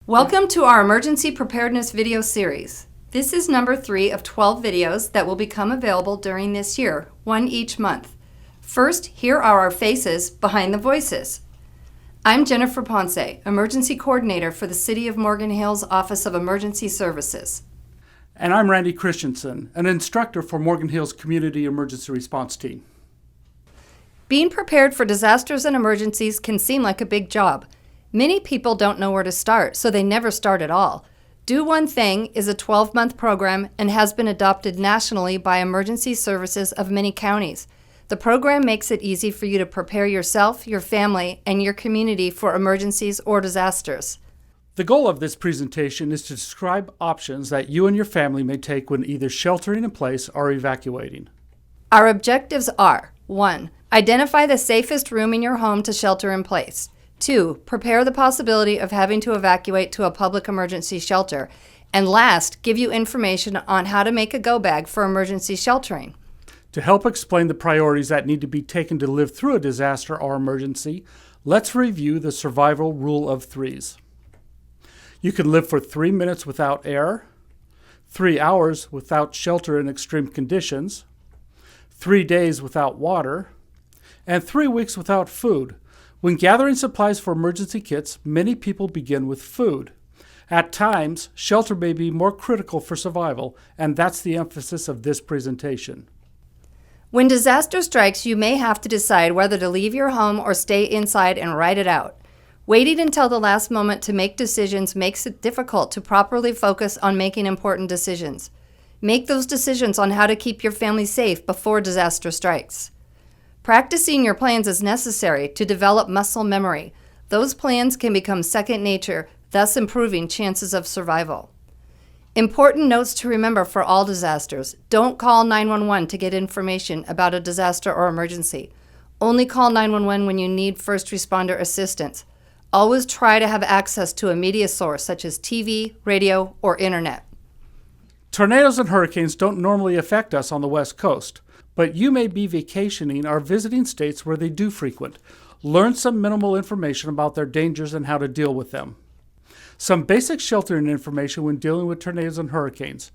Welcome to our Emergency Preparedness video series. This is number 3 of 12 videos that will become available during this year, one each month. First, here are our faces behind the voices. I'm Jennifer Ponce, Emergency Coordinator for the City of Morgan Hill's Office of Emergency Services. And I'm Randy Christensen, an instructor for Morgan Hill's Community Emergency Response Team. Being prepared for disasters and emergencies can seem like a big job. Many people don't know where to start, so they never start at all. Do One Thing is a 12-month program and has been adopted nationally by emergency services of many counties. The program makes it easy for you to prepare yourself, your family, and your community for emergencies or disasters. The goal of this presentation is to describe options that you and your family may take when either sheltering in place or evacuating. Our objectives are: 1. Identify the safest room in your home to shelter in place. 2. Prepare the possibility of having to evacuate to a public emergency shelter. And last, give you information on how to make a go bag for emergency sheltering. To help explain the priorities that need to be taken to live through a disaster or emergency, let's review the survival rule of threes. You can live for 3 minutes without air, 3 hours without shelter in extreme conditions, 3 days without water, and 3 weeks without food. When gathering supplies for emergency kits, many people begin with food. At times, shelter may be more critical for survival, and that's the emphasis of this presentation. When disaster strikes, you may have to decide whether to leave your home or stay inside and ride it out. Waiting until the last moment to make decisions makes it difficult to properly focus on making important decisions. Make those decisions on how to keep your family safe before disaster strikes. Practicing your plans is necessary to develop muscle memory. Those plans can become second nature, thus improving chances of survival. Important notes to remember for all disasters: don't call 911 to get information about a disaster or emergency. Only call 911 when you need first responder assistance. Always try to have access to a media source such as TV, radio, or internet. Tornadoes and hurricanes don't normally affect us on the West Coast, but you may be vacationing or visiting states where they do frequent. Learn some minimal information about their dangers and how to deal with them. Some basic sheltering information when dealing with tornadoes and hurricanes.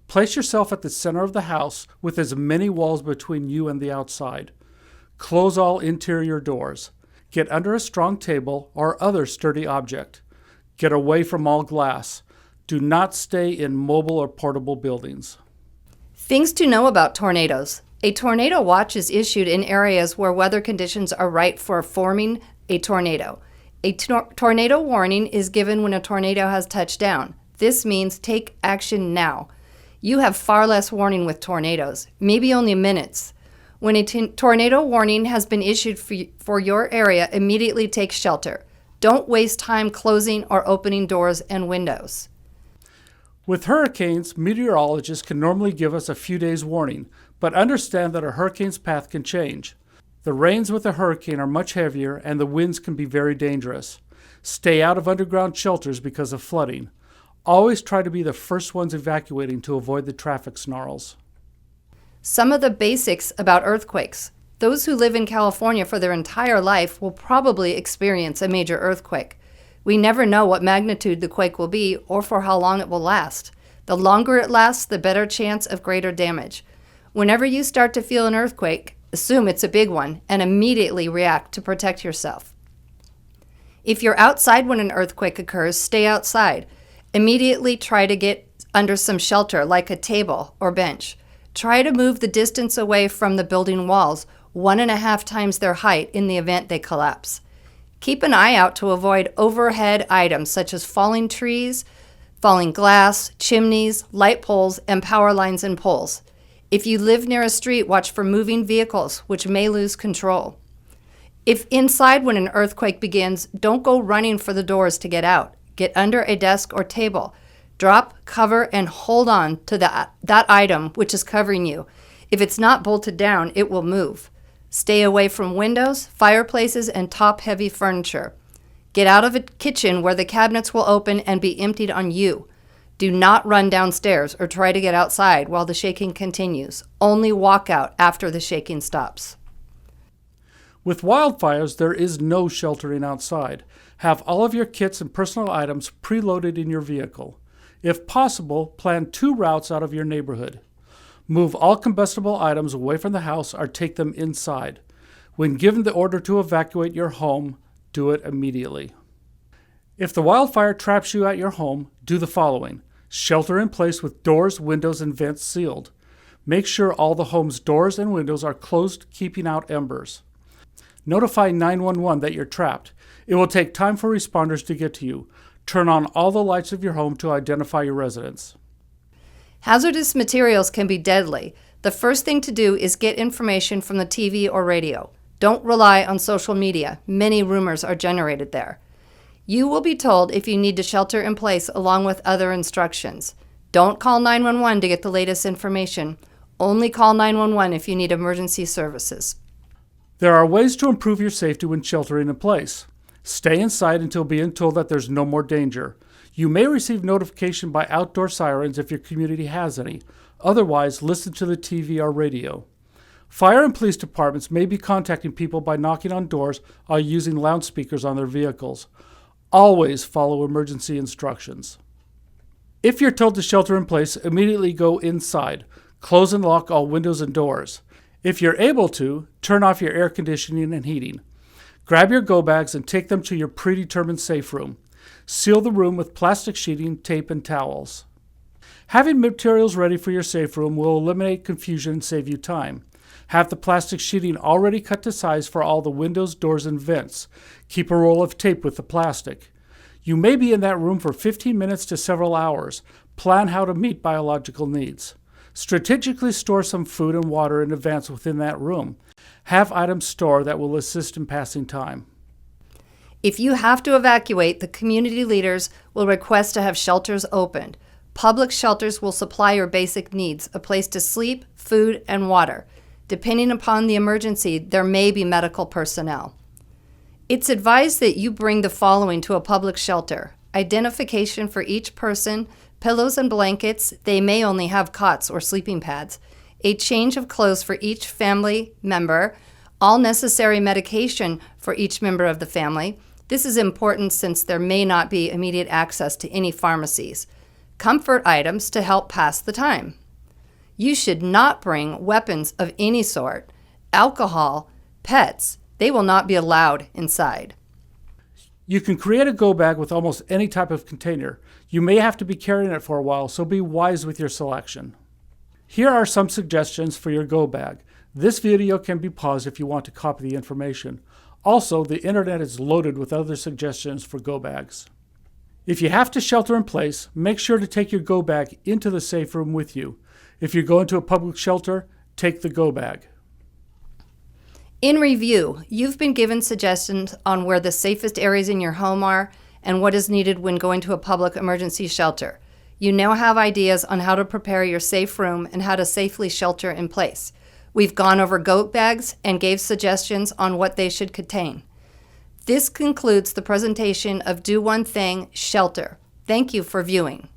Place yourself at the center of the house with as many walls between you and the outside. Close all interior doors. Get under a strong table or other sturdy object. Get away from all glass. Do not stay in mobile or portable buildings. Things to know about tornadoes. A tornado watch is issued in areas where weather conditions are right for forming a tornado. A tornado warning is given when a tornado has touched down. This means take action now. You have far less warning with tornadoes, maybe only minutes. When a tornado warning has been issued for your area, immediately take shelter. Don't waste time closing or opening doors and windows. With hurricanes, meteorologists can normally give us a few days warning, but understand that a hurricane's path can change. The rains with a hurricane are much heavier and the winds can be very dangerous. Stay out of underground shelters because of flooding. Always try to be the first ones evacuating to avoid the traffic snarls. Some of the basics about earthquakes. Those who live in California for their entire life will probably experience a major earthquake. We never know what magnitude the quake will be or for how long it will last. The longer it lasts, the better chance of greater damage. Whenever you start to feel an earthquake, assume it's a big one and immediately react to protect yourself. If you're outside when an earthquake occurs, stay outside. Immediately try to get under some shelter like a table or bench. Try to move the distance away from the building walls, 1.5 times their height in the event they collapse. Keep an eye out to avoid overhead items such as falling trees, falling glass, chimneys, light poles, and power lines and poles. If you live near a street, watch for moving vehicles, which may lose control. If inside when an earthquake begins, don't go running for the doors to get out. Get under a desk or table. Drop, cover, and hold on to that item which is covering you. If it's not bolted down, it will move. Stay away from windows, fireplaces, and top-heavy furniture. Get out of a kitchen where the cabinets will open and be emptied on you. Do not run downstairs or try to get outside while the shaking continues. Only walk out after the shaking stops. With wildfires, there is no sheltering outside. Have all of your kits and personal items preloaded in your vehicle. If possible, plan 2 routes out of your neighborhood. Move all combustible items away from the house or take them inside. When given the order to evacuate your home, do it immediately. If the wildfire traps you at your home, do the following. Shelter in place with doors, windows, and vents sealed. Make sure all the home's doors and windows are closed, keeping out embers. Notify 911 that you're trapped. It will take time for responders to get to you. Turn on all the lights of your home to identify your residents. Hazardous materials can be deadly. The first thing to do is get information from the TV or radio. Don't rely on social media. Many rumors are generated there. You will be told if you need to shelter in place along with other instructions. Don't call 911 to get the latest information. Only call 911 if you need emergency services. There are ways to improve your safety when sheltering in place. Stay inside until being told that there's no more danger. You may receive notification by outdoor sirens if your community has any. Otherwise, listen to the TV or radio. Fire and police departments may be contacting people by knocking on doors or using loudspeakers on their vehicles. Always follow emergency instructions. If you're told to shelter in place, immediately go inside. Close and lock all windows and doors. If you're able to, turn off your air conditioning and heating. Grab your go bags and take them to your predetermined safe room. Seal the room with plastic sheeting, tape, and towels. Having materials ready for your safe room will eliminate confusion and save you time. Have the plastic sheeting already cut to size for all the windows, doors, and vents. Keep a roll of tape with the plastic. You may be in that room for 15 minutes to several hours. Plan how to meet biological needs. Strategically store some food and water in advance within that room. Have items stored that will assist in passing time. If you have to evacuate, the community leaders will request to have shelters opened. Public shelters will supply your basic needs, a place to sleep, food, and water. Depending upon the emergency, there may be medical personnel. It's advised that you bring the following to a public shelter: identification for each person, pillows and blankets, they may only have cots or sleeping pads, a change of clothes for each family member, all necessary medication for each member of the family. This is important since there may not be immediate access to any pharmacies. Comfort items to help pass the time. You should not bring weapons of any sort. Alcohol, pets, they will not be allowed inside. You can create a go bag with almost any type of container. You may have to be carrying it for a while, so be wise with your selection. Here are some suggestions for your go bag. This video can be paused if you want to copy the information. Also, the internet is loaded with other suggestions for go bags. If you have to shelter in place, make sure to take your go bag into the safe room with you. If you're going to a public shelter, take the go bag. In review, you've been given suggestions on where the safest areas in your home are and what is needed when going to a public emergency shelter. You now have ideas on how to prepare your safe room and how to safely shelter in place. We've gone over go bags and gave suggestions on what they should contain. This concludes the presentation of Do One Thing, Shelter. Thank you for viewing.